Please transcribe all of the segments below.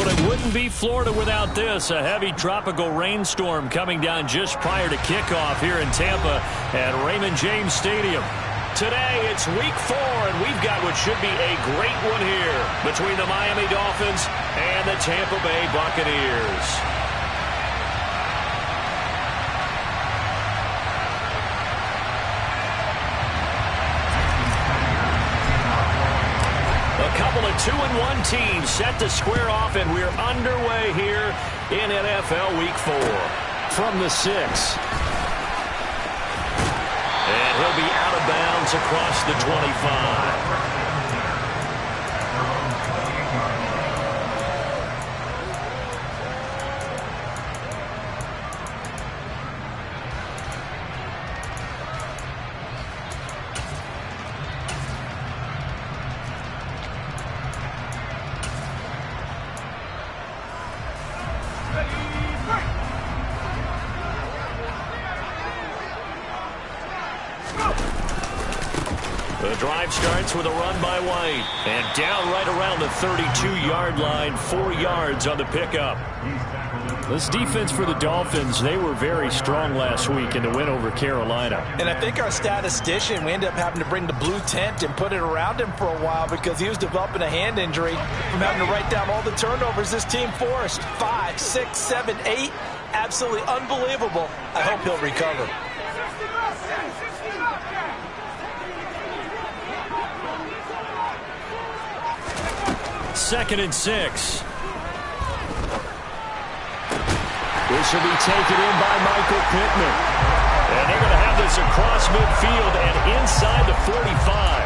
But it wouldn't be Florida without this. A heavy tropical rainstorm coming down just prior to kickoff here in Tampa at Raymond James Stadium. Today, it's week 4, and we've got what should be a great one here between the Miami Dolphins and the Tampa Bay Buccaneers. A couple of 2-1 teams set to square off, and we're underway here in NFL Week 4. From the 6. And he'll be out of bounds across the 25. The drive starts with a run by White. And down right around the 32-yard line, 4 yards on the pickup. This defense for the Dolphins, they were very strong last week in the win over Carolina. And I think our statistician, we ended up having to bring the blue tent and put it around him for a while because he was developing a hand injury from having to write down all the turnovers this team forced. 5, 6, 7, 8. Absolutely unbelievable. I hope he'll recover. Second and 6. This will be taken in by Michael Pittman. And they're going to have this across midfield and inside the 45.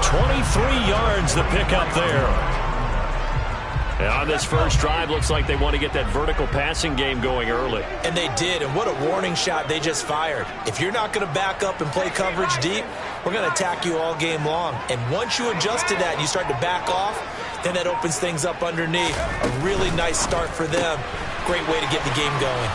23 yards the pickup there. And on this first drive, looks like they want to get that vertical passing game going early. And they did, and what a warning shot they just fired. If you're not going to back up and play coverage deep, we're going to attack you all game long. And once you adjust to that and you start to back off, then that opens things up underneath. A really nice start for them. Great way to get the game going.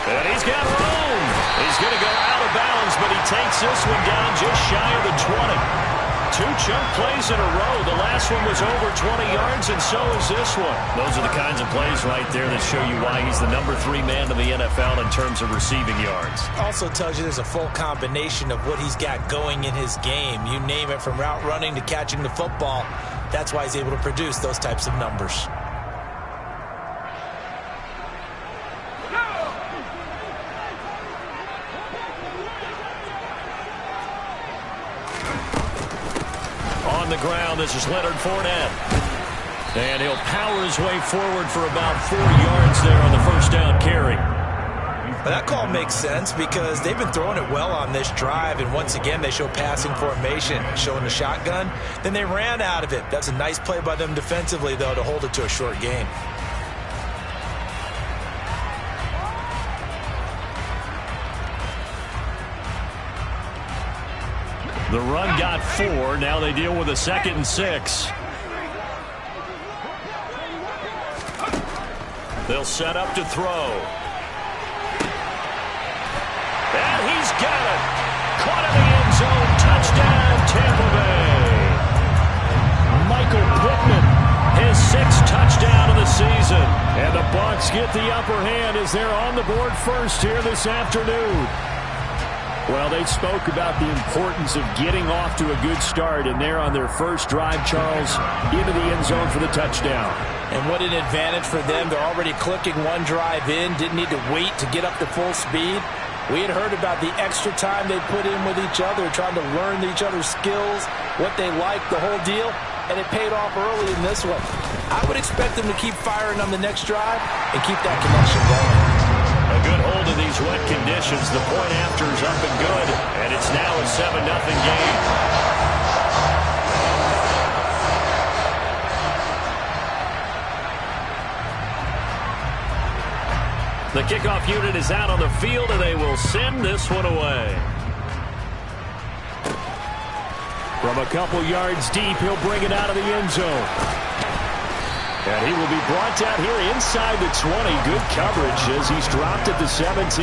And he's got room. He's going to go out of bounds, but he takes this one down just shy of the 20. 2 chunk plays in a row. The last one was over 20 yards, and so is this one. Those are the kinds of plays right there that show you why he's the number 3 man in the NFL in terms of receiving yards. Also tells you there's a full combination of what he's got going in his game. You name it, from route running to catching the football. That's why he's able to produce those types of numbers. On the ground, this is Leonard Fournette. And he'll power his way forward for about 4 yards there on the first down carry. Well, that call makes sense because they've been throwing it well on this drive, and once again they show passing formation, showing the shotgun. Then they ran out of it. That's a nice play by them defensively, though, to hold it to a short gain. The run got 4. Now they deal with a 2nd and 6. They'll set up to throw. And he's got it. Caught in the end zone. Touchdown, Tampa Bay. Michael Pittman, his 6th touchdown of the season. And the Bucs get the upper hand as they're on the board first here this afternoon. Well, they spoke about the importance of getting off to a good start, and they're on their first drive, Charles, into the end zone for the touchdown. And what an advantage for them. They're already clicking one drive in, didn't need to wait to get up to full speed. We had heard about the extra time they put in with each other, trying to learn each other's skills, what they like, the whole deal, and it paid off early in this one. I would expect them to keep firing on the next drive and keep that connection going. A good hold of these wet conditions. The point after is up and good, and it's now a 7-0 game. The kickoff unit is out on the field, and they will send this one away. From a couple yards deep, he'll bring it out of the end zone. And he will be brought down here inside the 20. Good coverage as he's dropped at the 17.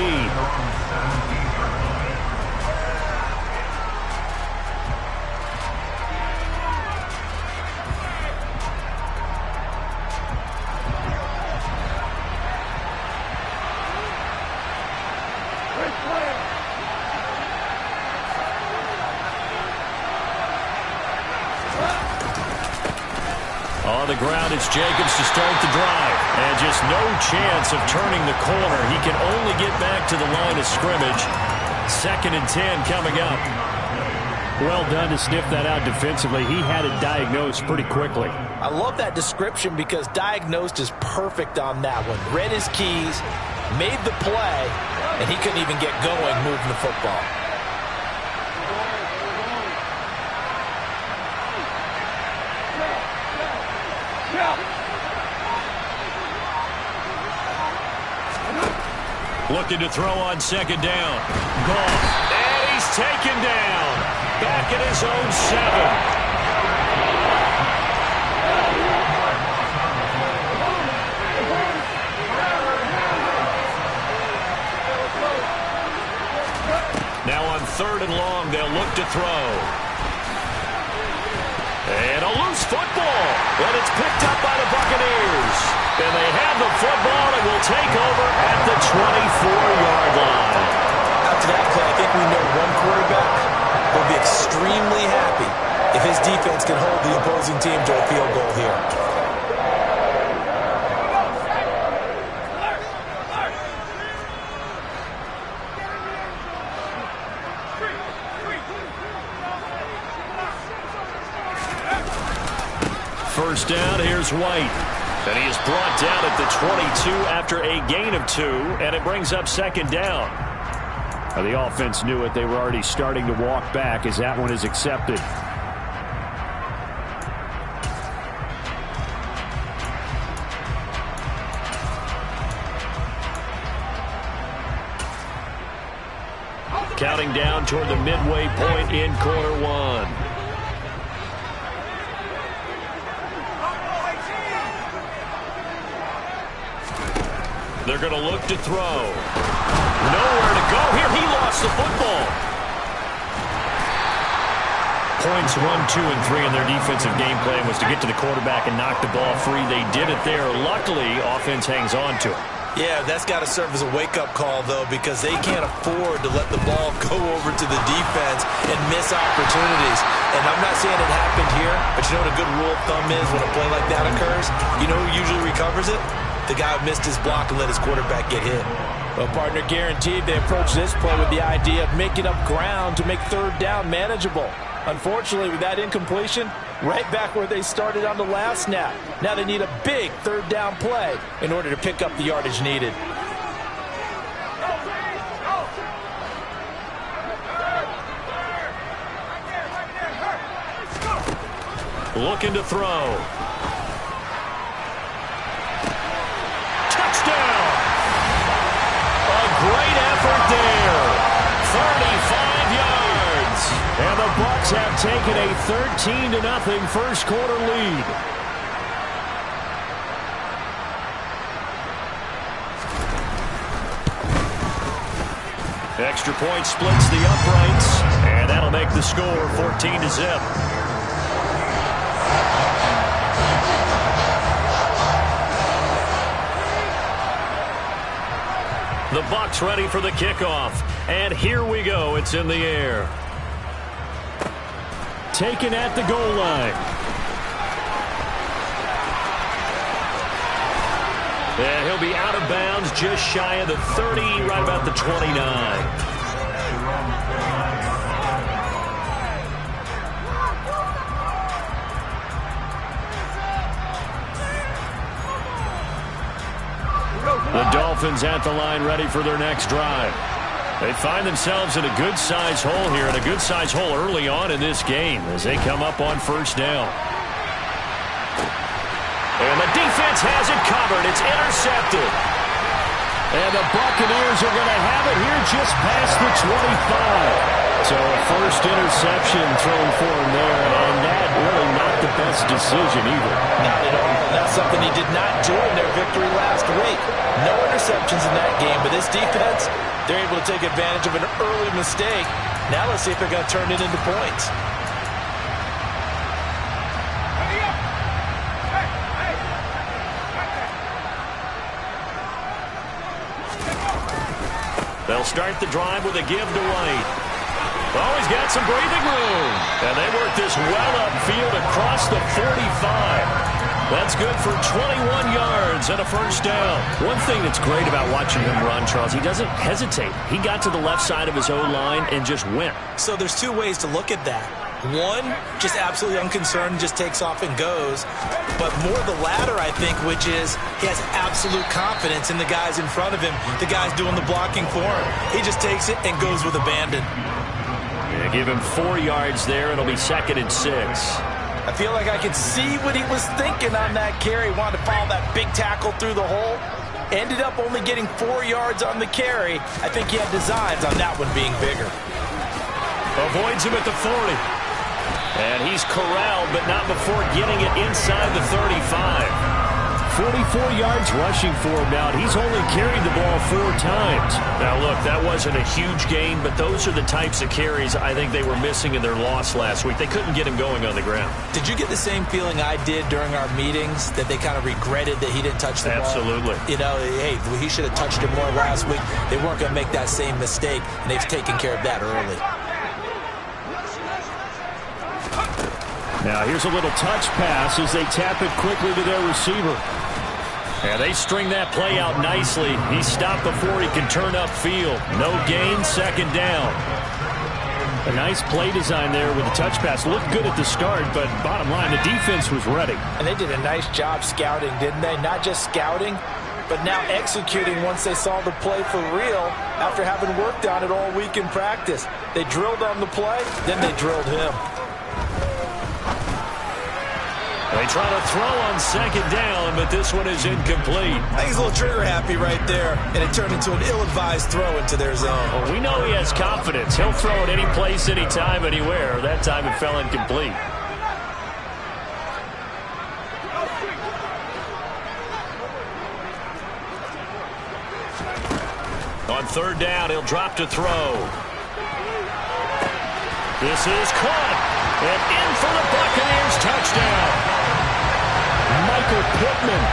on the ground. It's Jacobs to start the drive. And just no chance of turning the corner. He can only get back to the line of scrimmage. 2nd and 10 coming up. Well done to sniff that out defensively. He had it diagnosed pretty quickly. I love that description because diagnosed is perfect on that one. Read his keys, made the play, and he couldn't even get going moving the football. Looking to throw on 2nd down. Goff. And he's taken down. Back at his own 7. Now on 3rd and long, they'll look to throw. And a loose football. And it's picked up by the Buccaneers. And they have the football and will take over at the 24-yard line. After that play, I think we know one quarterback will be extremely happy if his defense can hold the opposing team to a field goal here. First down, here's White. And he is brought down at the 22 after a gain of 2, and it brings up 2nd down. The offense knew it. They were already starting to walk back as that one is accepted. Counting down toward the midway point in quarter 1. They're going to look to throw. Nowhere to go here. He lost the football. Points 1, 2, and 3 in their defensive game plan was to get to the quarterback and knock the ball free. They did it there. Luckily, offense hangs on to it. Yeah, that's got to serve as a wake-up call, though, because they can't afford to let the ball go over to the defense and miss opportunities. And I'm not saying it happened here, but you know what a good rule of thumb is when a play like that occurs? You know who usually recovers it? The guy who missed his block and let his quarterback get hit. Well, partner, guaranteed they approach this play with the idea of making up ground to make 3rd down manageable. Unfortunately, with that incompletion, right back where they started on the last snap. Now they need a big 3rd down play in order to pick up the yardage needed. Looking to throw. Great effort there. 35 yards. And the Bucs have taken a 13-0 first quarter lead. Extra point splits the uprights. And that'll make the score 14-0. The Bucs ready for the kickoff. And here we go. It's in the air. Taken at the goal line. And he'll be out of bounds just shy of the 30, right about the 29. The Dolphins at the line ready for their next drive. They find themselves in a good-sized hole here, and a good-sized hole early on in this game as they come up on 1st down. And the defense has it covered. It's intercepted. And the Buccaneers are going to have it here just past the 25. So a first interception thrown for him there, and that really not the best decision either. Not at all. That's something he did not do in their victory last week. No interceptions in that game, but this defense, they're able to take advantage of an early mistake. Now let's see if they're going to turn it into points. They'll start the drive with a give to White. Oh, he's got some breathing room. And they work this well upfield across the 45. That's good for 21 yards and a first down. One thing that's great about watching him run, Charles, he doesn't hesitate. He got to the left side of his O-line and just went. So there's two ways to look at that. One, just absolutely unconcerned, just takes off and goes. But more the latter, I think, which is he has absolute confidence in the guys in front of him, the guys doing the blocking for him. He just takes it and goes with abandon. Yeah, give him 4 yards there. It'll be 2nd and 6. I feel like I could see what he was thinking on that carry. Wanted to follow that big tackle through the hole. Ended up only getting 4 yards on the carry. I think he had designs on that one being bigger. Avoids him at the 40. And he's corralled, but not before getting it inside the 35. 44 yards rushing for him now. He's only carried the ball 4 times. Now, look, that wasn't a huge gain, but those are the types of carries I think they were missing in their loss last week. They couldn't get him going on the ground. Did you get the same feeling I did during our meetings, that they kind of regretted that he didn't touch the ball? Absolutely. You know, hey, he should have touched it more last week. They weren't going to make that same mistake, and they've taken care of that early. Now here's a little touch pass as they tap it quickly to their receiver. Yeah, they string that play out nicely. He stopped before he can turn upfield. No gain, 2nd down. A nice play design there with the touch pass. Looked good at the start, but bottom line, the defense was ready. And they did a nice job scouting, didn't they? Not just scouting, but now executing once they saw the play for real after having worked on it all week in practice. They drilled on the play, then they drilled him. They try to throw on 2nd down, but this one is incomplete. I think he's a little trigger happy right there, and it turned into an ill-advised throw into their zone. Well, we know he has confidence. He'll throw it any place, anytime, anywhere. That time it fell incomplete. On 3rd down, he'll drop to throw. This is caught. And in for the Buccaneers touchdown. Michael Pittman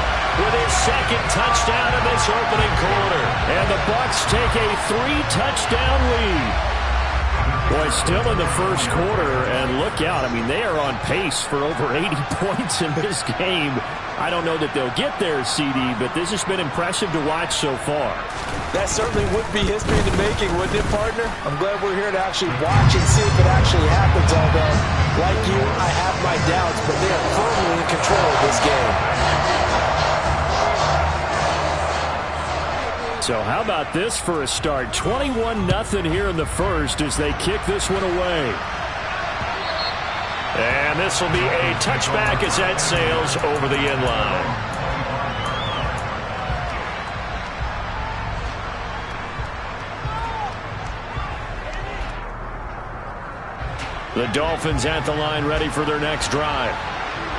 with his 2nd touchdown in this opening quarter. And the Bucs take a 3-touchdown lead. Boy, still in the first quarter, and look out. I mean, they are on pace for over 80 points in this game. I don't know that they'll get there, CD, but this has been impressive to watch so far. That certainly would be history in the making, wouldn't it, partner? I'm glad we're here to actually watch and see if it actually happens, although, like you, I have my doubts, but they are firmly in control of this game. So how about this for a start? 21-0 here in the first as they kick this one away. And this will be a touchback as that sails over the end line. The Dolphins at the line ready for their next drive.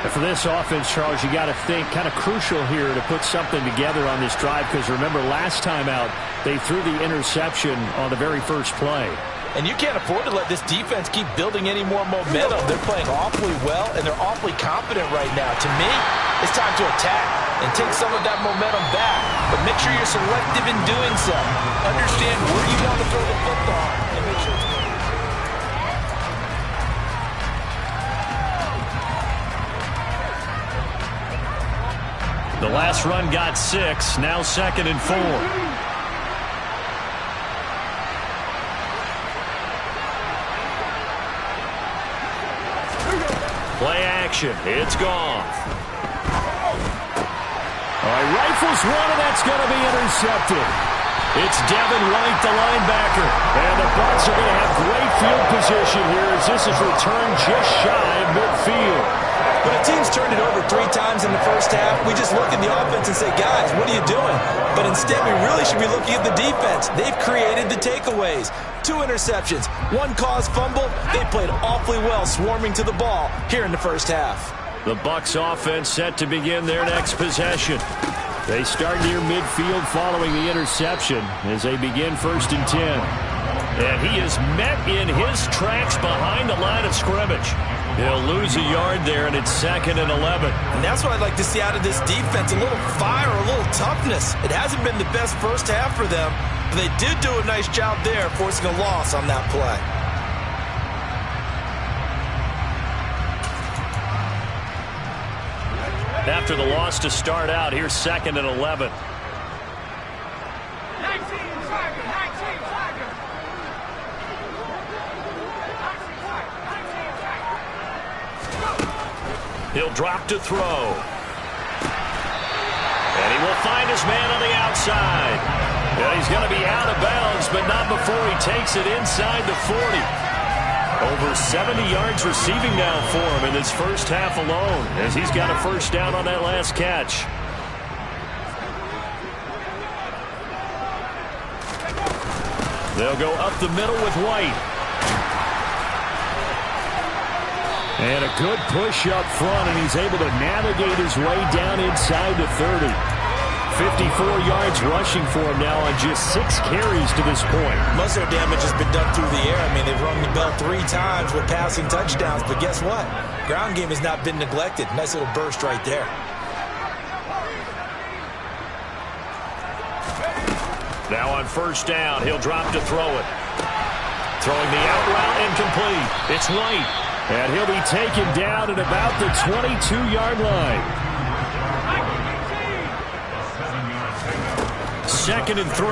And for this offense, Charles, you got to think kind of crucial here to put something together on this drive, because remember last time out they threw the interception on the very first play. And you can't afford to let this defense keep building any more momentum. They're playing awfully well, and they're awfully confident right now. To me, it's time to attack and take some of that momentum back. But make sure you're selective in doing so. Understand where you want to throw the football and make sure it's good. The last run got 6, now 2nd and 4. Play action. It's gone. All right, rifles one, and that's going to be intercepted. It's Devin White, the linebacker. And the Bucs are going to have great field position here as this is returned just shy of midfield. When a team's turned it over 3 times in the first half, we just look at the offense and say, guys, what are you doing? But instead, we really should be looking at the defense. They've created the takeaways. 2 interceptions, 1 caused fumble. They played awfully well swarming to the ball here in the first half. The Bucs offense set to begin their next possession. They start near midfield following the interception as they begin 1st and 10. And he is met in his tracks behind the line of scrimmage. He'll lose a yard there, and it's 2nd and 11. And that's what I'd like to see out of this defense, a little fire, a little toughness. It hasn't been the best first half for them, but they did do a nice job there forcing a loss on that play. after the loss to start out. Here's 2nd and 11. He'll drop to throw. And he will find his man on the outside. And he's going to be out of bounds, but not before he takes it inside the 40. Over 70 yards receiving now for him in this first half alone, as he's got a first down on that last catch. They'll go up the middle with White. And a good push up front, and he's able to navigate his way down inside the 30. 54 yards rushing for him now on just 6 carries to this point. Most of their damage has been done through the air. I mean, they've rung the bell 3 times with passing touchdowns, but guess what? Ground game has not been neglected. Nice little burst right there. Now on first down, he'll drop to throw it. Throwing the out route incomplete. It's White. And he'll be taken down at about the 22-yard line. 2nd and 3.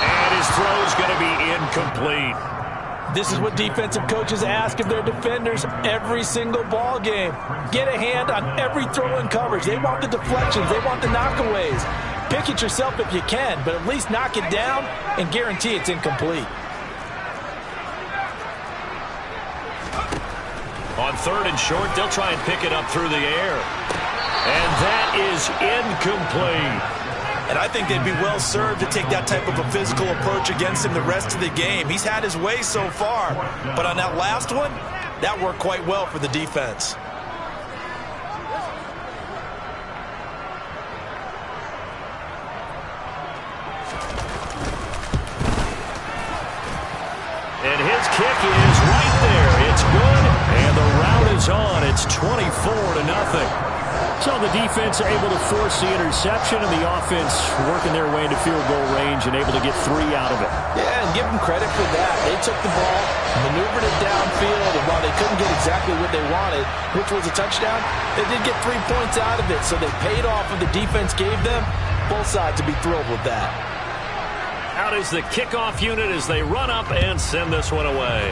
And his throw's going to be incomplete. This is what defensive coaches ask of their defenders every single ball game. Get a hand on every throw in coverage. They want the deflections. They want the knockaways. Pick it yourself if you can, but at least knock it down and guarantee it's incomplete. On 3rd and short, they'll try and pick it up through the air. And that is incomplete. And I think they'd be well served to take that type of a physical approach against him the rest of the game. He's had his way so far, but on that last one, that worked quite well for the defense. And his kick is right there. It's good, and the route is on. It's 24-0. So the defense able to force the interception, and the offense working their way into field goal range and able to get 3 out of it. Yeah, and give them credit for that. They took the ball, maneuvered it downfield, and while they couldn't get exactly what they wanted, which was a touchdown, they did get 3 points out of it, so they paid off what the defense gave them. Both sides to be thrilled with that. Out is the kickoff unit as they run up and send this one away.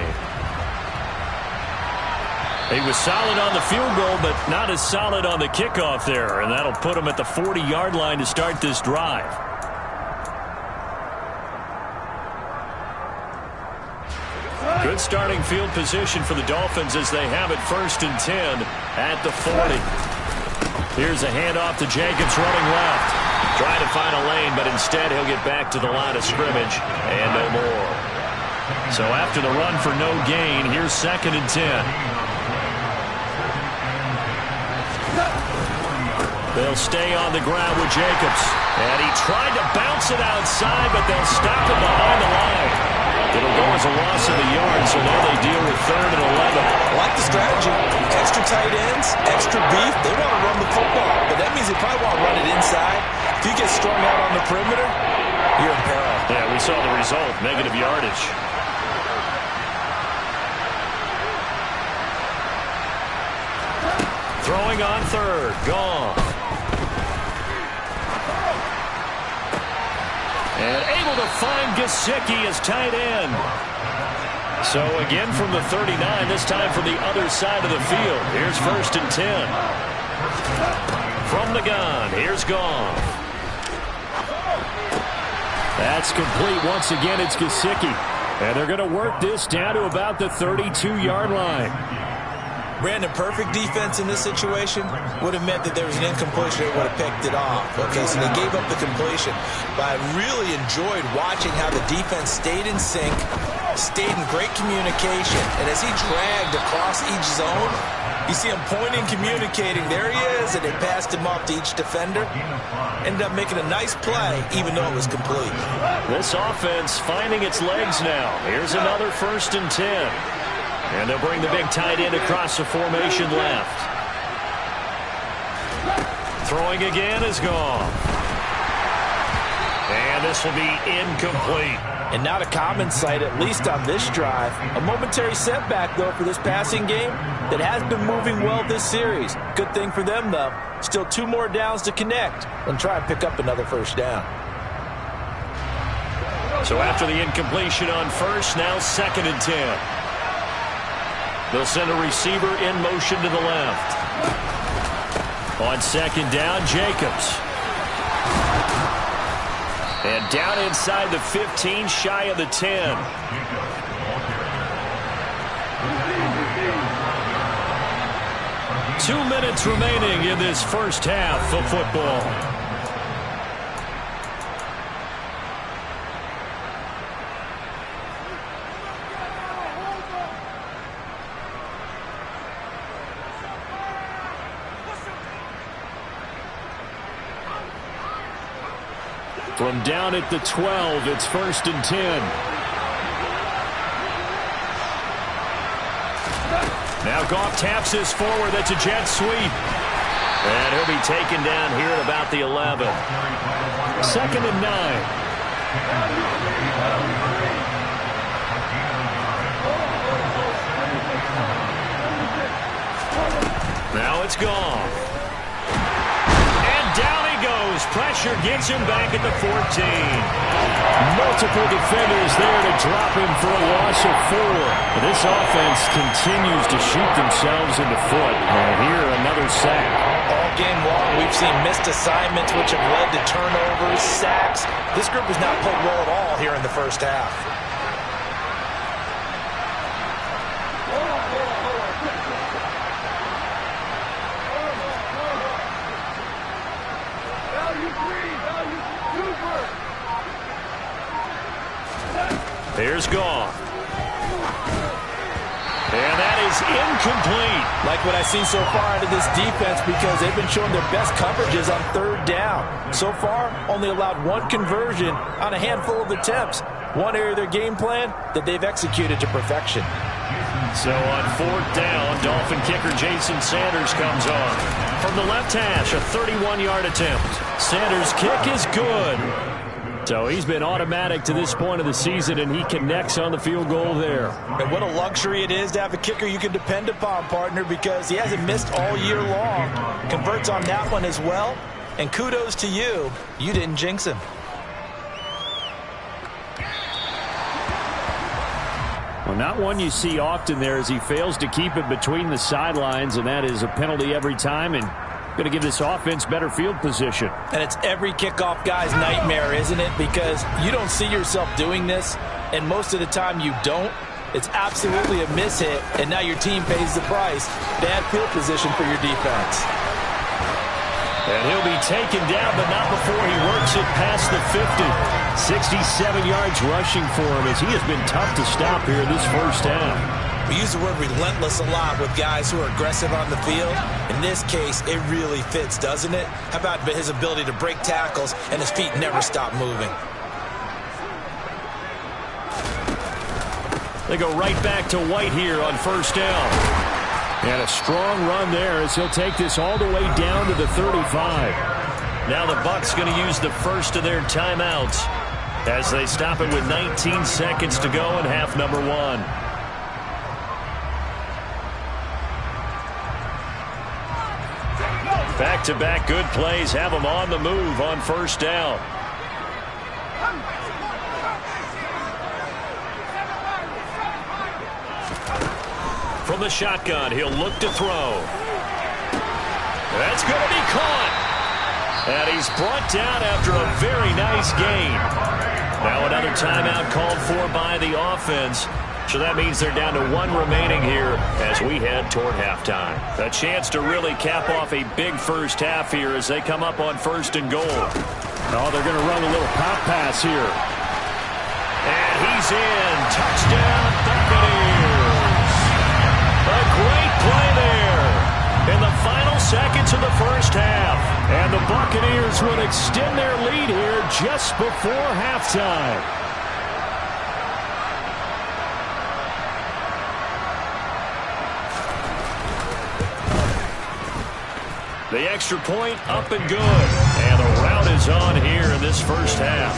He was solid on the field goal, but not as solid on the kickoff there, and that'll put him at the 40-yard line to start this drive. Good starting field position for the Dolphins as they have it 1st and 10 at the 40. Here's a handoff to Jacobs running left. Trying to find a lane, but instead he'll get back to the line of scrimmage and no more. So after the run for no gain, here's 2nd and 10. They'll stay on the ground with Jacobs. And he tried to bounce it outside, but they'll stop him behind the line. It'll go as a loss of the yard, so now they deal with 3rd and 11. I like the strategy. Extra tight ends, extra beef. They want to run the football, but that means they probably want to run it inside. If you get strung out on the perimeter, you're in peril. Yeah, we saw the result, negative yardage. Throwing on 3rd, gone. And able to find Gesicki as tight end. So again from the 39, this time from the other side of the field. Here's 1st and 10. From the gun, here's Goff. That's complete once again. It's Gesicki. And they're going to work this down to about the 32-yard line. Brandon, perfect defense in this situation would have meant that there was an incompletion that would have picked it off. Okay, so they gave up the completion. But I really enjoyed watching how the defense stayed in sync, stayed in great communication. And as he dragged across each zone, you see him pointing, communicating. There he is, and they passed him off to each defender. Ended up making a nice play, even though it was complete. This offense finding its legs now. Here's another 1st and 10. And they'll bring the big tight end across the formation left. Throwing again is Goff. And this will be incomplete. And not a common sight, at least on this drive. A momentary setback, though, for this passing game that has been moving well this series. Good thing for them, though. Still 2 more downs to connect and try and pick up another first down. So after the incompletion on first, now 2nd and 10. They'll send a receiver in motion to the left. On 2nd down, Jacobs. And down inside the 15, shy of the 10. Two minutes remaining in this first half of football. From down at the 12, it's 1st and 10. Now Goff taps this forward. That's a jet sweep. And he'll be taken down here at about the 11. 2nd and 9. Now it's Goff. Down he goes. Pressure gets him back at the 14. Multiple defenders there to drop him for a loss of 4. This offense continues to shoot themselves in the foot. And here, another sack. All game long, we've seen missed assignments which have led to turnovers, sacks. This group has not played well at all here in the first half. Here's Goff. And that is incomplete. Like what I've seen so far out of this defense because they've been showing their best coverages on 3rd down. So far, only allowed 1 conversion on a handful of attempts. One area of their game plan that they've executed to perfection. So on 4th down, Dolphin kicker Jason Sanders comes on. From the left hash, a 31-yard attempt. Sanders' kick is good. So he's been automatic to this point of the season, and he connects on the field goal there. And what a luxury it is to have a kicker you can depend upon, partner, because he hasn't missed all year long. Converts on that one as well. And kudos to you. You didn't jinx him. Well, not one you see often there as he fails to keep it between the sidelines, and that is a penalty every time, and going to give this offense better field position. And it's every kickoff guy's nightmare, isn't it? Because you don't see yourself doing this, and most of the time you don't. It's absolutely a mishit, and now your team pays the price. Bad field position for your defense. And he'll be taken down, but not before he works it past the 50. 67 yards rushing for him as he has been tough to stop here this first half. We use the word relentless a lot with guys who are aggressive on the field. In this case, it really fits, doesn't it? How about his ability to break tackles and his feet never stop moving? They go right back to White here on 1st down. And a strong run there as he'll take this all the way down to the 35. Now the Bucs going to use the first of their timeouts as they stop it with 19 seconds to go in half number 1. Back-to-back good plays have them on the move on 1st down. From the shotgun, he'll look to throw. That's going to be caught. And he's brought down after a very nice gain. Now another timeout called for by the offense. So that means they're down to 1 remaining here as we head toward halftime. A chance to really cap off a big first half here as they come up on 1st and goal. Oh, they're going to run a little pop pass here. And he's in. Touchdown, Buccaneers. A great play there in the final seconds of the first half. And the Buccaneers will extend their lead here just before halftime. The extra point up and good. And the route is is on here in this first half.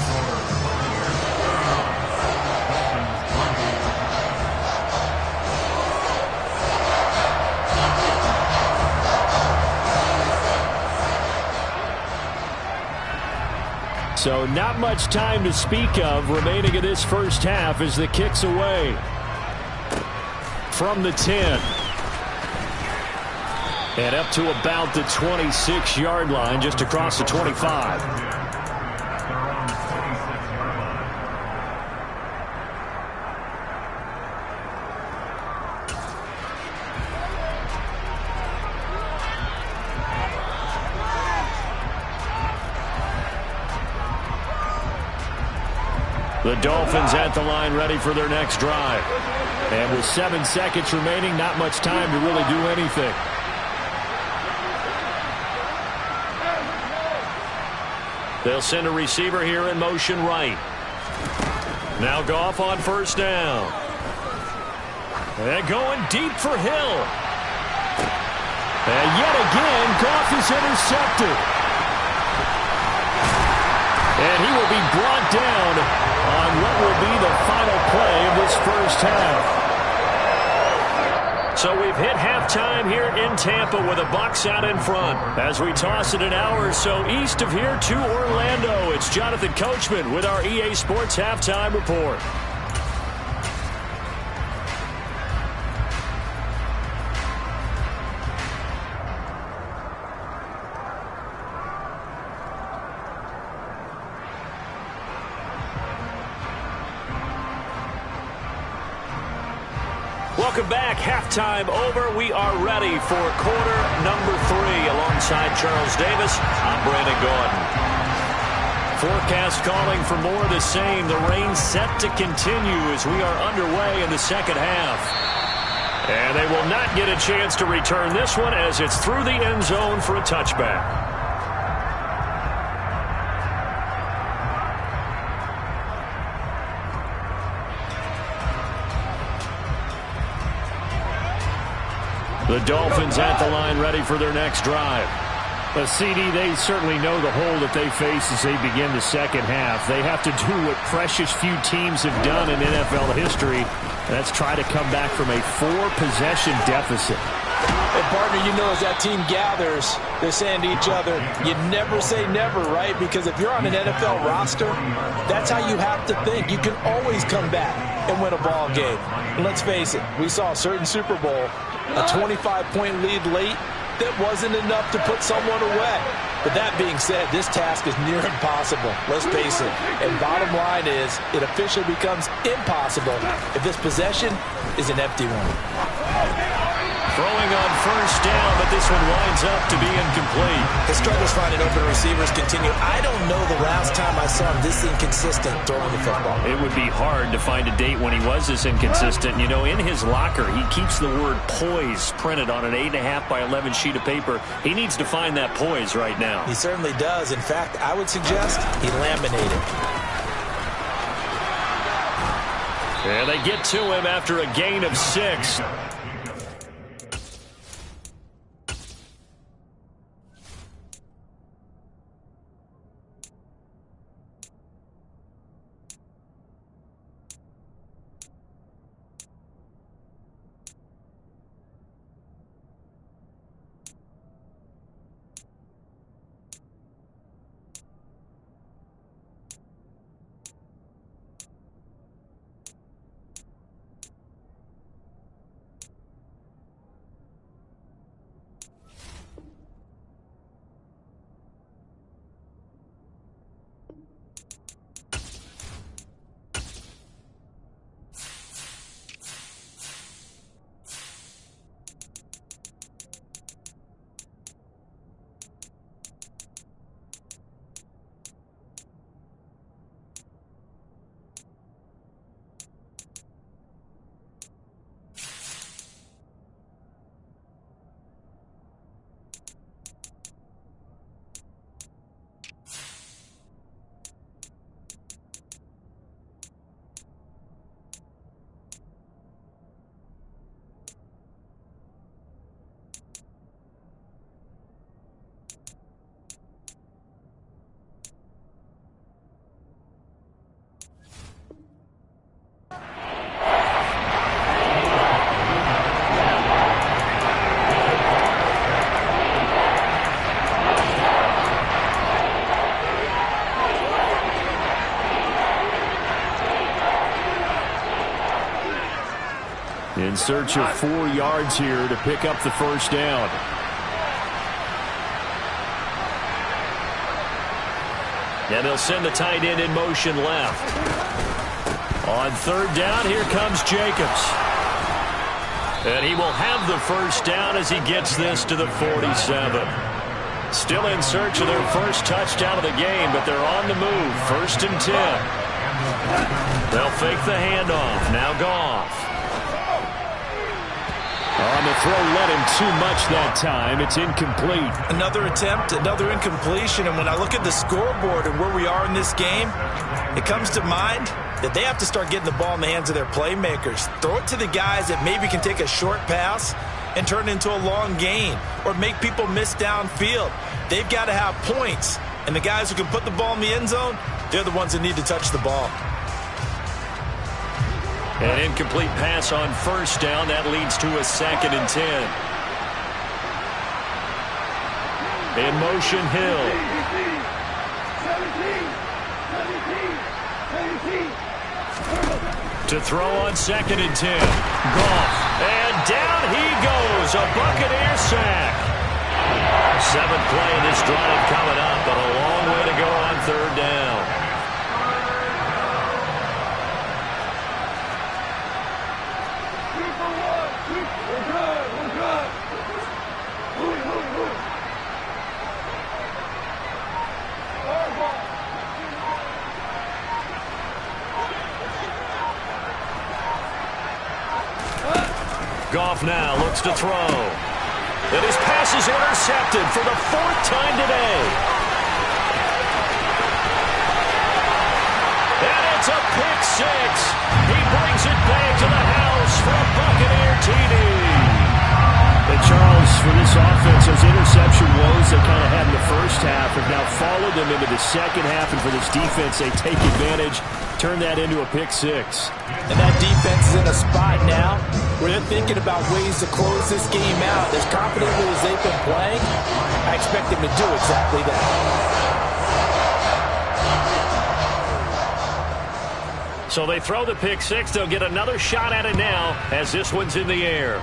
So not much time to speak of remaining in this first half as the kick's away. From the 10. And up to about the 26-yard line, just across the 25. The Dolphins at the line ready for their next drive. And with 7 seconds remaining, not much time to really do anything. They'll send a receiver here in motion right. Now Goff on first down. And going deep for Hill. And yet again, Goff is intercepted. And he will be brought down on what will be the final play of this first half. So we've hit halftime here in Tampa with the Bucs out in front. As we toss it an hour or so east of here to Orlando, it's Jonathan Coachman with our EA Sports Halftime Report. Welcome back. Halftime over. We are ready for quarter number 3. Alongside Charles Davis, I'm Brandon Gordon. Forecast calling for more of the same. The rain set to continue as we are underway in the second half. And they will not get a chance to return this one as it's through the end zone for a touchback. The Dolphins at the line ready for their next drive. But CD, they certainly know the hole that they face as they begin the second half. They have to do what precious few teams have done in NFL history. That's try to come back from a 4-possession deficit. And partner, you know, as that team gathers, they're saying to each other, you never say never, right? Because if you're on an NFL roster, that's how you have to think. You can always come back and win a ball game. And let's face it, we saw a certain Super Bowl, a 25-point lead late, that wasn't enough to put someone away. But that being said, this task is near impossible. Let's face it. And bottom line is, it officially becomes impossible if this possession is an empty one. Throwing on first down, but this one winds up to be incomplete. His struggles finding open receivers continue. I don't know the last time I saw him this inconsistent throwing the football. It would be hard to find a date when he was this inconsistent. You know, in his locker, he keeps the word poise printed on an 8.5 by 11 sheet of paper. He needs to find that poise right now. He certainly does. In fact, I would suggest he laminated. And they get to him after a gain of 6. in search of 4 yards here to pick up the first down. And they'll send the tight end in motion left. On third down, here comes Jacobs. And he will have the first down as he gets this to the 47. Still in search of their first touchdown of the game, but they're on the move. 1st and 10. They'll fake the handoff. Now Goff. On the throw, led him too much that time. It's incomplete. Another attempt, another incompletion. And when I look at the scoreboard and where we are in this game, it comes to mind that they have to start getting the ball in the hands of their playmakers. Throw it to the guys that maybe can take a short pass and turn it into a long gain or make people miss downfield. They've got to have points. And the guys who can put the ball in the end zone, they're the ones that need to touch the ball. An incomplete pass on first down. That leads to a 2nd and 10. In motion, Hill. To throw on 2nd and 10. Goff. And down he goes. A Buccaneer sack. 7th play in this drive coming up, but a long way to go on third down. Goff now looks to throw. And his pass is intercepted for the 4th time today. And it's a pick 6. He brings it back to the house for a Buccaneer TD. And Charles, for this offense, those interception woes they kind of had in the first half have now followed them into the second half. And for this defense, they take advantage, turn that into a pick 6. And that defense is in a spot now where they're thinking about ways to close this game out. As confidently as they've been playing, I expect them to do exactly that. So they throw the pick 6. They'll get another shot at it now as this one's in the air.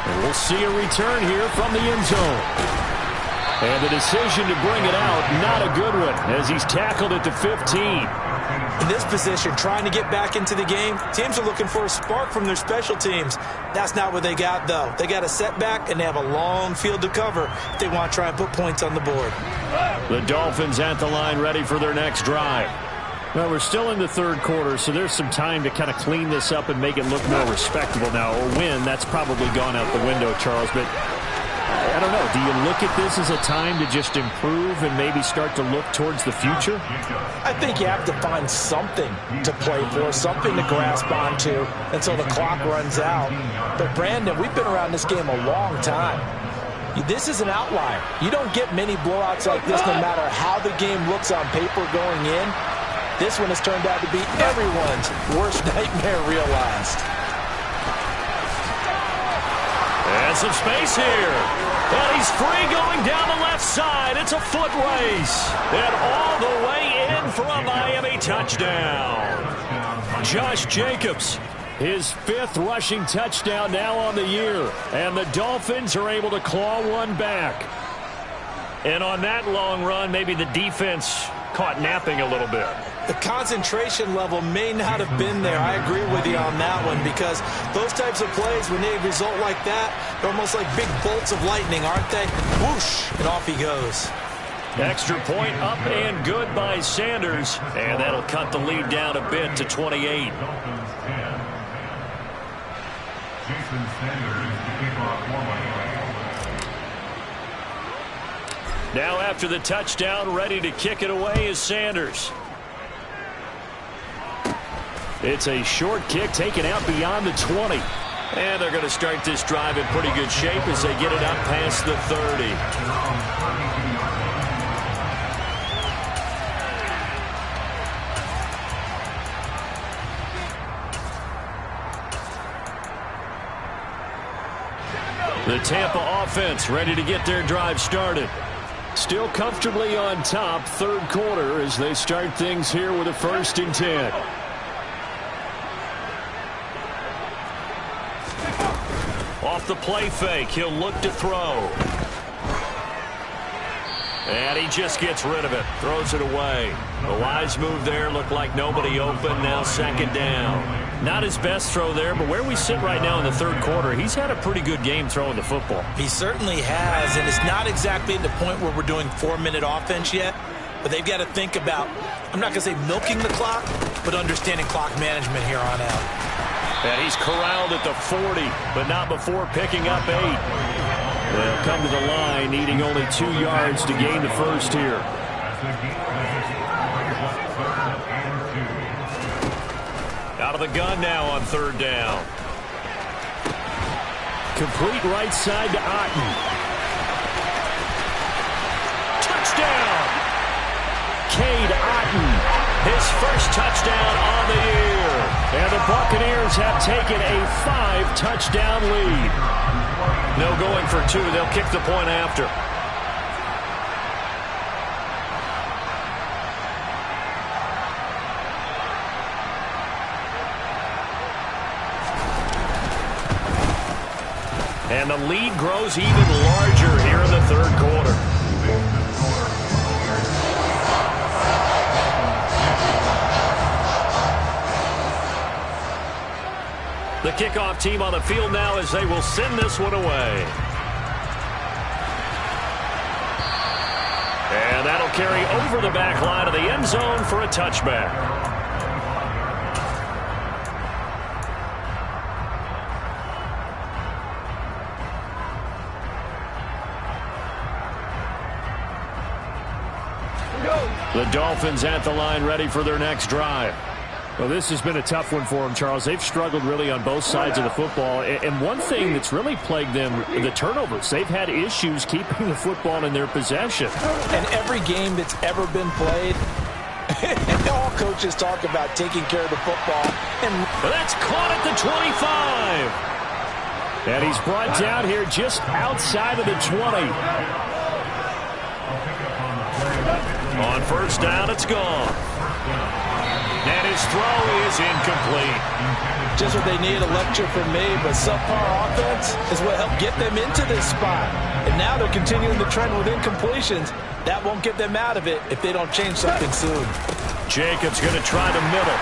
And we'll see a return here from the end zone. And the decision to bring it out, not a good one, as he's tackled at the 15. In this position, trying to get back into the game, teams are looking for a spark from their special teams. That's not what they got, though. They got a setback, and they have a long field to cover if they want to try and put points on the board. The Dolphins at the line, ready for their next drive. Well, we're still in the third quarter, so there's some time to kind of clean this up and make it look more respectable now. Or win, that's probably gone out the window, Charles, but I don't know. Do you look at this as a time to just improve and maybe start to look towards the future? I think you have to find something to play for, something to grasp onto until the clock runs out. But, Brandon, we've been around this game a long time. This is an outlier. You don't get many blowouts like this no matter how the game looks on paper going in. This one has turned out to be everyone's worst nightmare realized. And some space here. And he's free going down the left side. It's a foot race. And all the way in for a Miami touchdown. Josh Jacobs, his 5th rushing touchdown now on the year. And the Dolphins are able to claw one back. And on that long run, maybe the defense caught napping a little bit. The concentration level may not have been there. I agree with you on that one because those types of plays, when they result like that, they're almost like big bolts of lightning, aren't they? Whoosh, and off he goes. Extra point up and good by Sanders, and that'll cut the lead down a bit to 28. Now after the touchdown, ready to kick it away is Sanders. It's a short kick taken out beyond the 20. And they're going to start this drive in pretty good shape as they get it up past the 30. The Tampa offense ready to get their drive started. Still comfortably on top, third quarter as they start things here with a 1st and 10. off the play fake. He'll look to throw. And he just gets rid of it. Throws it away. A wise move there. Looked like nobody open. Now second down. Not his best throw there, but where we sit right now in the third quarter, he's had a pretty good game throwing the football. He certainly has, and it's not exactly at the point where we're doing 4-minute offense yet, but they've got to think about, I'm not going to say milking the clock, but understanding clock management here on out. And he's corralled at the 40, but not before picking up 8. They'll come to the line, needing only 2 yards to gain the first here. Out of the gun now on third down. Complete right side to Otten. Touchdown! Cade Otten. His first touchdown on the year. And the Buccaneers have taken a 5-touchdown lead. No going for 2. They'll kick the point after. And the lead grows even larger here in the third quarter. The kickoff team on the field now as they will send this one away. And that'll carry over the back line of the end zone for a touchback. The Dolphins at the line, ready for their next drive. Well, this has been a tough one for them, Charles. They've struggled really on both sides of the football. And one thing that's really plagued them, the turnovers. They've had issues keeping the football in their possession. And every game that's ever been played, all coaches talk about taking care of the football. And that's caught at the 25. And he's brought down here just outside of the 20. On first down, it's gone. And his throw is incomplete. Just what they need, a lecture from me, but subpar offense is what helped get them into this spot. And now they're continuing the trend with incompletions. That won't get them out of it if they don't change something soon. Jacobs going to try the middle.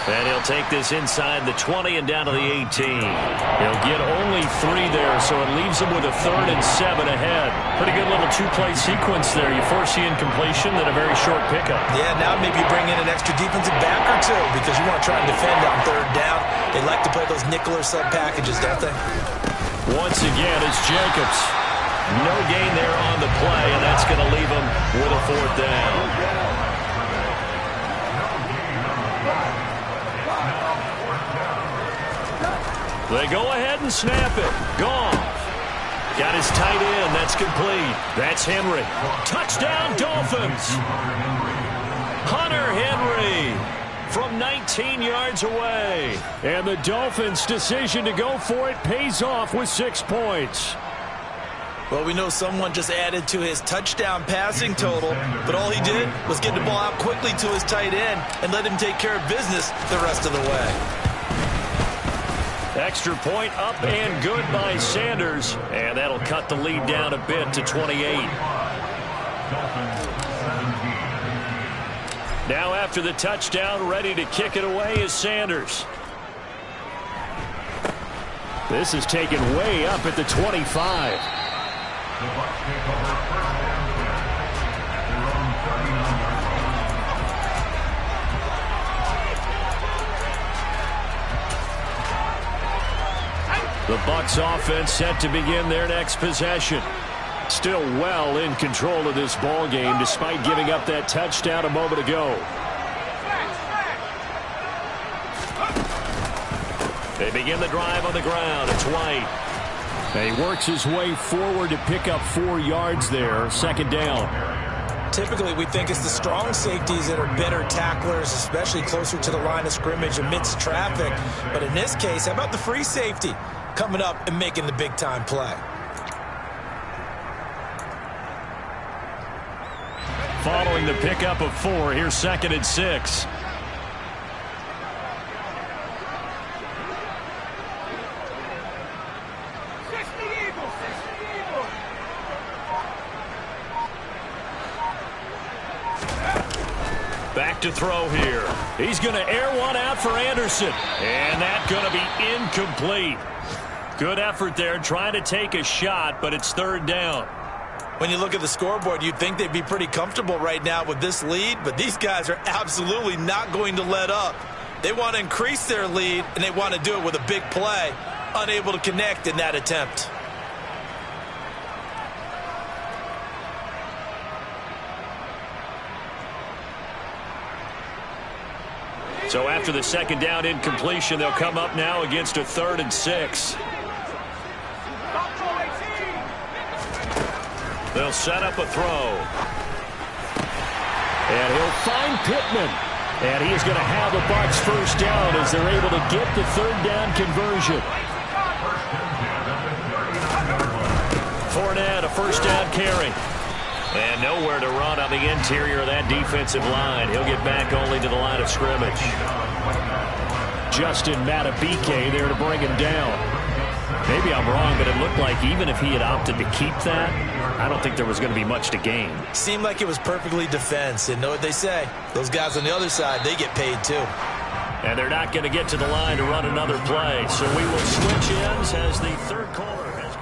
And he'll take this inside the 20 and down to the 18. He'll get only 3 there, so it leaves him with a 3rd and 7 ahead. Pretty good little 2-play sequence there. You force the incompletion, then a very short pickup. Yeah, now maybe you bring in an extra defensive back or 2 because you want to try and defend on third down. They like to play those nickel or sub packages, don't they? Once again, it's Jacobs. No gain there on the play, and that's going to leave him with a 4th down. They go ahead and snap it. Gone. Got his tight end. That's complete. That's Henry. Touchdown, Dolphins. Hunter Henry from 19 yards away. And the Dolphins' decision to go for it pays off with 6 points. Well, we know someone just added to his touchdown passing total, but all he did was get the ball out quickly to his tight end and let him take care of business the rest of the way. Extra point up and good by Sanders. And that'll cut the lead down a bit to 28. Now after the touchdown, ready to kick it away is Sanders. This is taken way up at the 25. The Bucs offense set to begin their next possession. Still well in control of this ball game despite giving up that touchdown a moment ago. They begin the drive on the ground. It's White. And he works his way forward to pick up 4 yards there. Second down. Typically, we think it's the strong safeties that are better tacklers, especially closer to the line of scrimmage amidst traffic. But in this case, how about the free safety coming up and making the big-time play? Following the pickup of 4, here's 2nd and 6. to throw here. He's going to air one out for Anderson. And that's going to be incomplete. Good effort there trying to take a shot, but it's third down. When you look at the scoreboard, you'd think they'd be pretty comfortable right now with this lead, but these guys are absolutely not going to let up. They want to increase their lead, and they want to do it with a big play. Unable to connect in that attempt. So after the second down incompletion, they'll come up now against a 3rd and 6. They'll set up a throw. And he'll find Pittman. And he is going to have the Bucs first down as they're able to get the third down conversion. Fournette, a first down carry. And nowhere to run on the interior of that defensive line. He'll get back only to the line of scrimmage. Justin Matabike there to bring him down. Maybe I'm wrong, but it looked like even if he had opted to keep that, I don't think there was going to be much to gain. Seemed like it was perfectly defense. And know what they say? Those guys on the other side, they get paid too. And they're not going to get to the line to run another play. So we will switch ends as the third quarter has.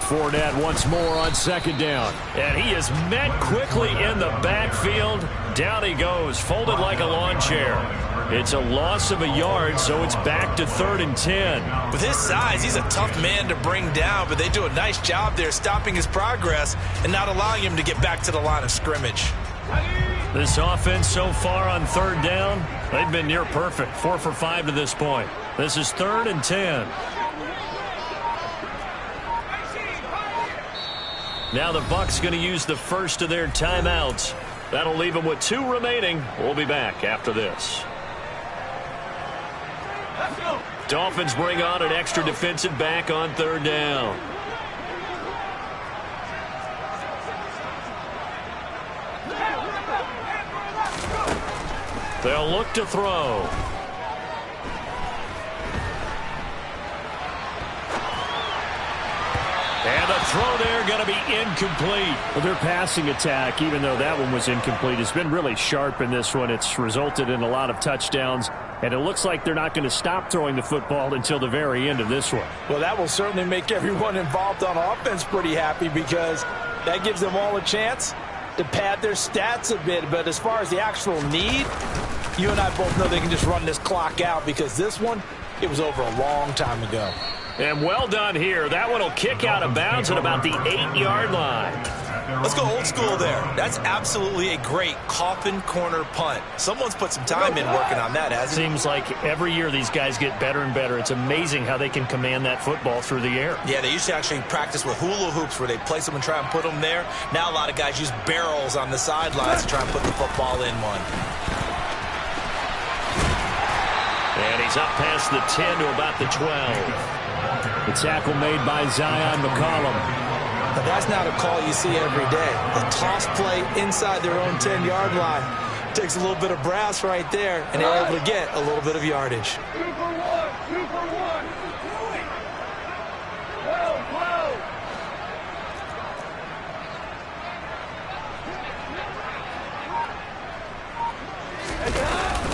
Fournette once more on second down. And he is met quickly in the backfield. Down he goes, folded like a lawn chair. It's a loss of a yard, so it's back to 3rd and 10. With his size, he's a tough man to bring down, but they do a nice job there stopping his progress and not allowing him to get back to the line of scrimmage. This offense so far on 3rd down, they've been near perfect. 4 for 5 to this point. This is 3rd and 10. Now the Bucs going to use the first of their timeouts. That'll leave them with 2 remaining. We'll be back after this. Dolphins bring on an extra defensive back on 3rd down. They'll look to throw. And the throw there going to be incomplete. Well, their passing attack, even though that one was incomplete, has been really sharp in this one. It's resulted in a lot of touchdowns, and it looks like they're not going to stop throwing the football until the very end of this one. Well, that will certainly make everyone involved on offense pretty happy because that gives them all a chance to pad their stats a bit. But as far as the actual need, you and I both know they can just run this clock out because this one, it was over a long time ago. And well done here. That one will kick out of bounds at about the 8-yard line. Let's go old school there. That's absolutely a great coffin corner punt. Someone's put some time in working on that, hasn't it? Seems like every year these guys get better and better. It's amazing how they can command that football through the air. Yeah, they used to actually practice with hula hoops where they place them and try and put them there. Now a lot of guys use barrels on the sidelines to try and put the football in one. And he's up past the 10 to about the 12. The tackle made by Zion McCollum. But that's not a call you see every day. The toss play inside their own 10-yard line takes a little bit of brass right there, and they're able to get a little bit of yardage. 2 for 1. 2 for 1. Well.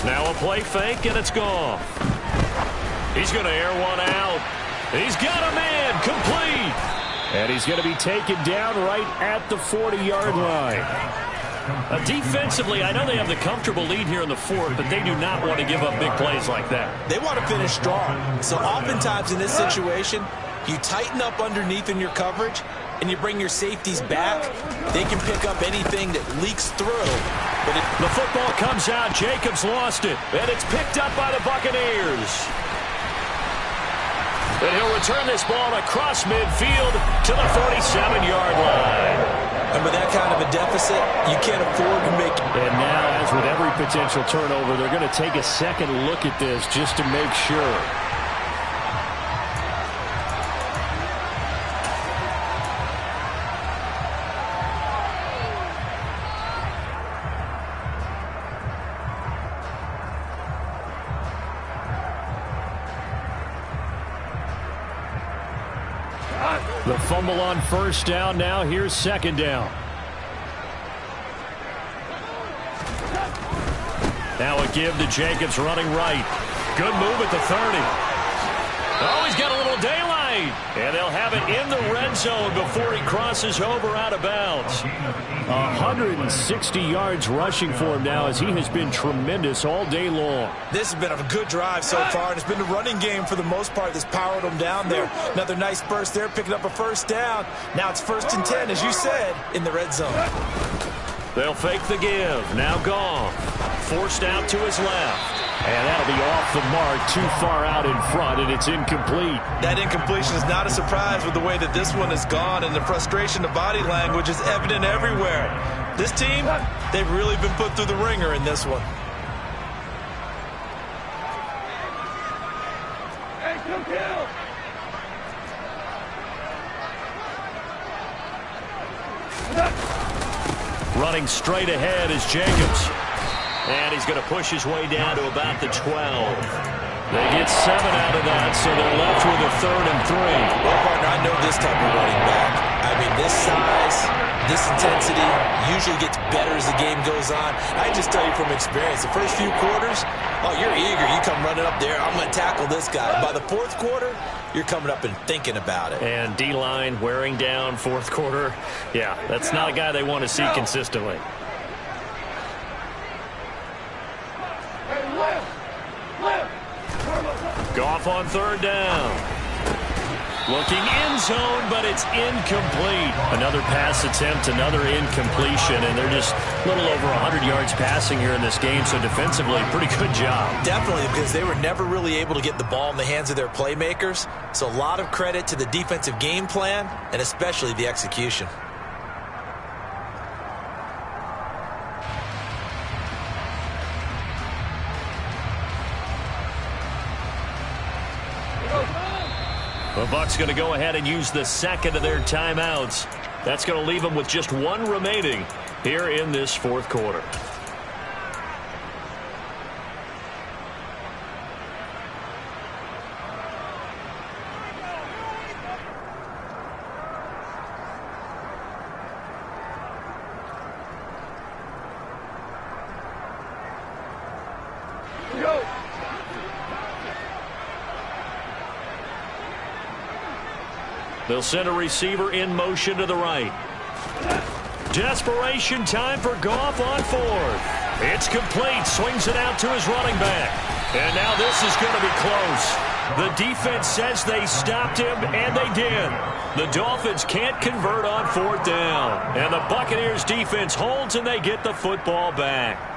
Now a play fake, and it's gone. He's going to air one out. He's got a man complete. And he's going to be taken down right at the 40-yard line. Defensively, I know they have the comfortable lead here in the 4th, but they do not want to give up big plays like that. They want to finish strong. So oftentimes in this situation, you tighten up underneath in your coverage, and you bring your safeties back. They can pick up anything that leaks through. But the football comes out. Jacobs lost it, and it's picked up by the Buccaneers. And he'll return this ball across midfield to the 47-yard line. And with that kind of a deficit, you can't afford to make it. And now, as with every potential turnover, they're going to take a second look at this just to make sure. The fumble on first down. Now here's second down. Now a give to Jacobs running right. Good move at the 30. Oh, he's got a little daylight. And they'll have it in the red zone before he crosses over out of bounds. 160 yards rushing for him now as he has been tremendous all day long. This has been a good drive so far, and it's been the running game for the most part that's powered him down there. Another nice burst there, picking up a first down. Now it's 1st and 10, as you said, in the red zone. They'll fake the give. Now gone. Forced out to his left. And that'll be off the mark, too far out in front, and it's incomplete. That incompletion is not a surprise with the way that this one has gone, and the frustration, the body language is evident everywhere. This team, they've really been put through the ringer in this one. Hey, come kill! Running straight ahead is Jacobs. And he's going to push his way down to about the 12. They get 7 out of that, so they're left with a 3rd and 3. Well, partner, I know this type of running back. I mean, this size, this intensity usually gets better as the game goes on. I just tell you from experience, the first few quarters, oh, you're eager. You come running up there, I'm going to tackle this guy. By the 4th quarter, you're coming up and thinking about it. And D-line wearing down 4th quarter. Yeah, that's not a guy they want to see consistently. Goff on 3rd down. Looking end zone, but it's incomplete. Another pass attempt, another incompletion, and they're just a little over 100 yards passing here in this game, so defensively, pretty good job. Definitely, because they were never really able to get the ball in the hands of their playmakers, so a lot of credit to the defensive game plan, and especially the execution. The Bucs going to go ahead and use the 2nd of their timeouts. That's going to leave them with just 1 remaining here in this 4th quarter. They'll send a receiver in motion to the right. Desperation time for Goff on 4th. It's complete. Swings it out to his running back. And now this is going to be close. The defense says they stopped him, and they did. The Dolphins can't convert on 4th down. And the Buccaneers defense holds, and they get the football back.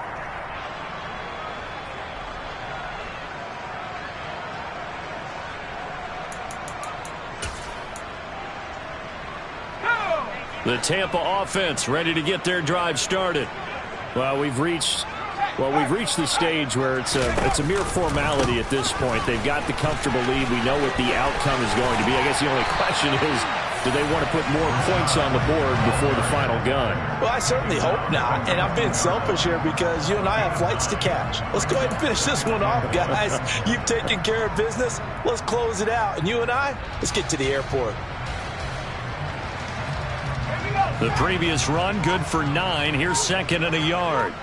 The Tampa offense ready to get their drive started. Well, we've reached the stage where it's a mere formality at this point. They've got the comfortable lead. We know what the outcome is going to be. I guess the only question is, do they want to put more points on the board before the final gun? Well, I certainly hope not, and I'm being selfish here because you and I have flights to catch. Let's go ahead and finish this one off, guys. You've taken care of business. Let's close it out, and you and I, let's get to the airport. The previous run, good for 9. Here's 2nd and a yard.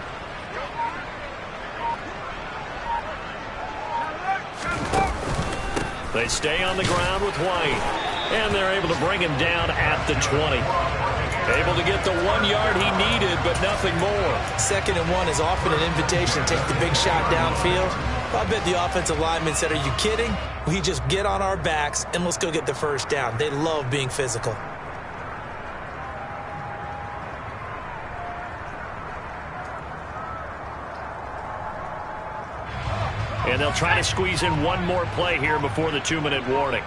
They stay on the ground with White. And they're able to bring him down at the 20. Able to get the 1 yard he needed, but nothing more. 2nd and 1 is often an invitation to take the big shot downfield. I bet the offensive lineman said, are you kidding? We just get on our backs and let's go get the first down. They love being physical. And they'll try to squeeze in one more play here before the 2-minute warning.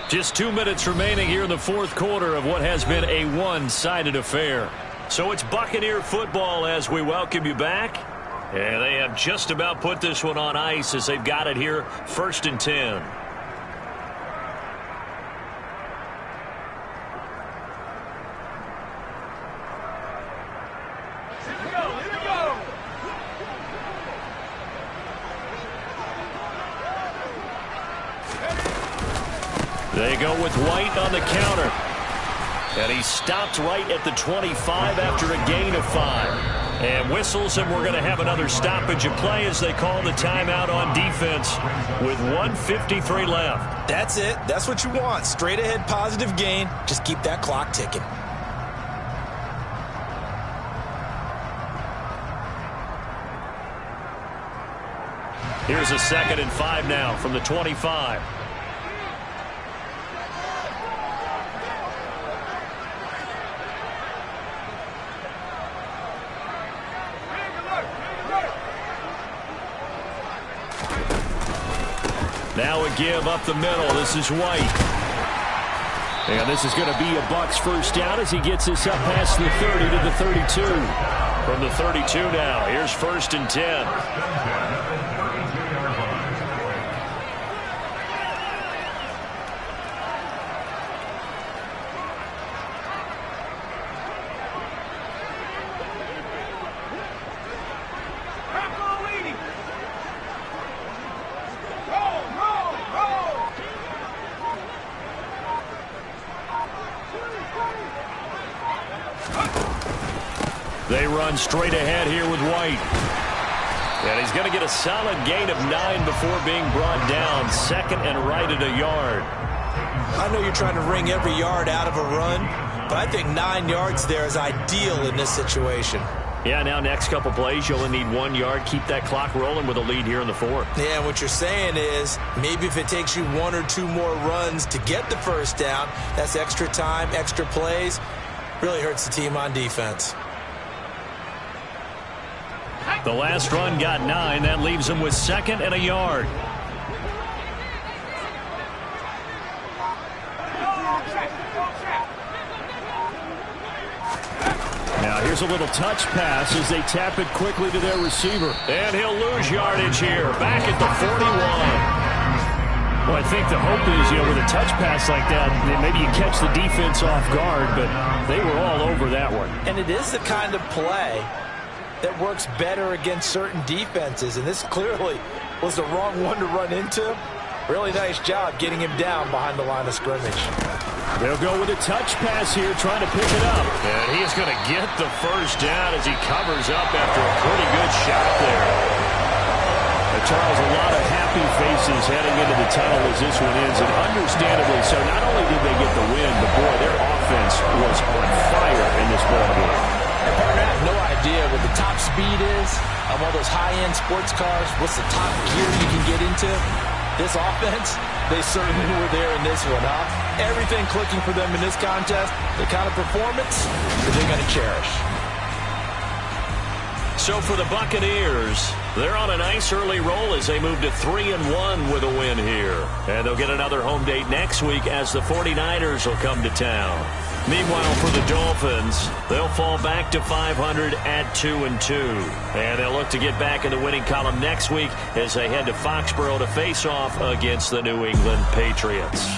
Just 2 minutes remaining here in the fourth quarter of what has been a one-sided affair. So it's Buccaneer football as we welcome you back. And they have just about put this one on ice as they've got it here, 1st and 10. They go with White on the counter. And he stopped right at the 25 after a gain of 5. And whistles, and we're going to have another stoppage of play as they call the timeout on defense with 1:53 left. That's it. That's what you want. Straight ahead positive gain. Just keep that clock ticking. Here's a 2nd and 5 now from the 25. Now a give up the middle. This is White. And this is going to be a Bucs first down as he gets this up past the 30 to the 32. From the 32 now, here's 1st and 10. They run straight ahead here with White. And he's going to get a solid gain of 9 before being brought down. 2nd and right at a yard. I know you're trying to wring every yard out of a run, but I think 9 yards there is ideal in this situation. Yeah, now next couple plays, you only need 1 yard. Keep that clock rolling with a lead here in the 4th. Yeah, and what you're saying is maybe if it takes you 1 or 2 more runs to get the first down, that's extra time, extra plays. Really hurts the team on defense. The last run got 9. That leaves him with 2nd and a yard. Now here's a little touch pass as they tap it quickly to their receiver. And he'll lose yardage here. Back at the 41. Well, I think the hope is, with a touch pass like that, maybe you catch the defense off guard, but they were all over that one. And it is the kind of play that works better against certain defenses, and this clearly was the wrong one to run into. Really nice job getting him down behind the line of scrimmage. They'll go with a touch pass here, trying to pick it up. And he's going to get the first down as he covers up after a pretty good shot there. Charles, a lot of happy faces heading into the tunnel as this one ends, and understandably so. Not only did they get the win, but boy, their offense was on fire in this ballgame. And partner, I have no idea what the top speed is on one of those high-end sports cars. What's the top gear you can get into? This offense, they certainly were there in this one, huh? Everything clicking for them in this contest, the kind of performance that they're going to cherish. So for the Buccaneers, they're on a nice early roll as they move to 3-1 with a win here. And they'll get another home date next week as the 49ers will come to town. Meanwhile, for the Dolphins, they'll fall back to 500 at 2-2. And they'll look to get back in the winning column next week as they head to Foxborough to face off against the New England Patriots.